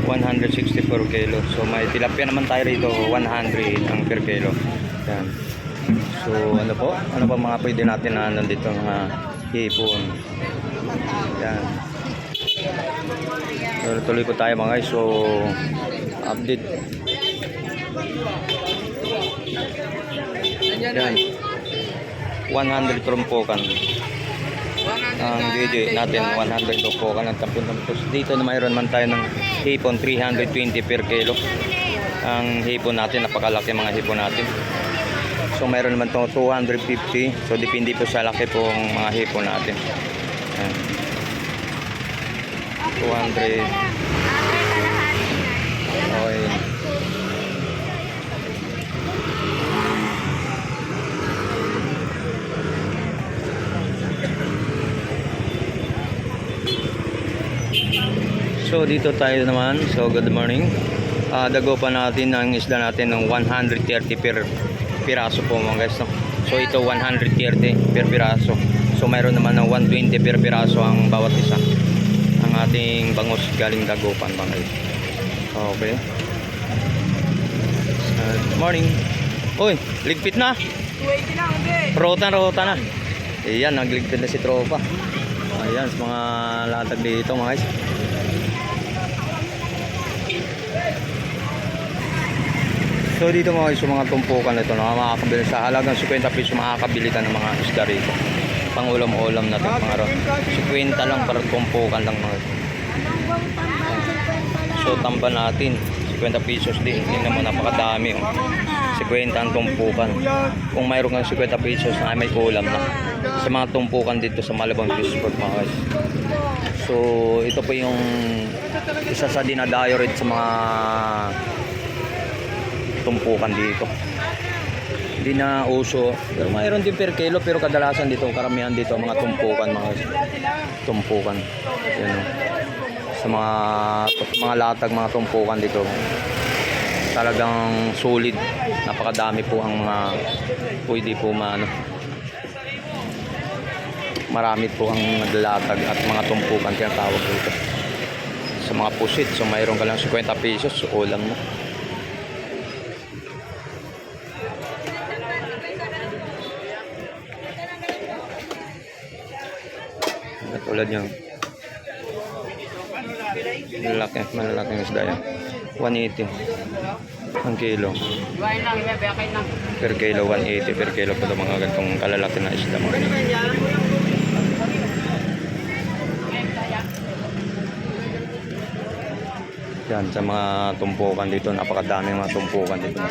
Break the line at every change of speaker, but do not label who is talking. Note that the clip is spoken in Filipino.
160 per kilo. So may tilapia naman tayo rito, 100 ang per kilo. Yan. So ano po? Ano ba mga pwede natin na nandito mga hipon? Yan. So tuloy po tayo mga guys. So update. Yan. 100 trompokan. Ang DJ natin 100 trompokan ang tampon-tampos. Dito na mayroon man tayo ng hipon 320 per kilo. Ang hipon natin, napakalaki mga hipon natin. So mayroon naman itong 250. So depende po sa laki pong mga hipon natin. Yan. 200. Okay. So dito tayo naman. So good morning. Dagopan natin ang isda natin ng 130 per piraso po mga guys, no? So ito 130 per piraso. So mayroon naman ng 120 per piraso ang bawat isa. Ang ating bangus galing Dagupan mga guys. Okay. Good morning. Uy, ligpit na.
280 lang, hindi.
Rota na. Ayan, nagligpit na si tropa. Ayan, sa mga latag dito mga guys. So dito mga guys, yung mga tumpukan ito, makakabili sa halagang 50 piso, makakabili ka ng mga isda rito. Pang ulam-ulam natin mga ro. 50 lang para tumpukan lang mga guys. So tamba natin, 50 pesos din. Tingnan mo, napakadami. 50 ang tumpukan. Kung mayroon kang 50 pesos na may ulam na. Sa mga tumpukan dito sa Malabang Fish Port mga guys. So ito po yung isa sa dinadayo rin sa mga tumpukan dito. Hindi na uso. Pero mayroon din per kilo, pero kadalasan dito, karamihan dito mga tumpukan mga tumpukan. Yan o. Sa mga latag, mga tumpukan dito. Talagang solid. Napakadami po ang mga pwede po marami po ang naglatag at mga tumpukan tinatawag dito. Sa mga pusit, so mayroon ka lang 50 pesos, so ulam mo. Tulad yung malalaking isda yan. 180 ang kilo. Per kilo, 180 per kilo po ito mga ganitong kalalaki na isda mga ganyan. Yan, sa mga tumpukan dito, napakadaming mga tumpukan dito.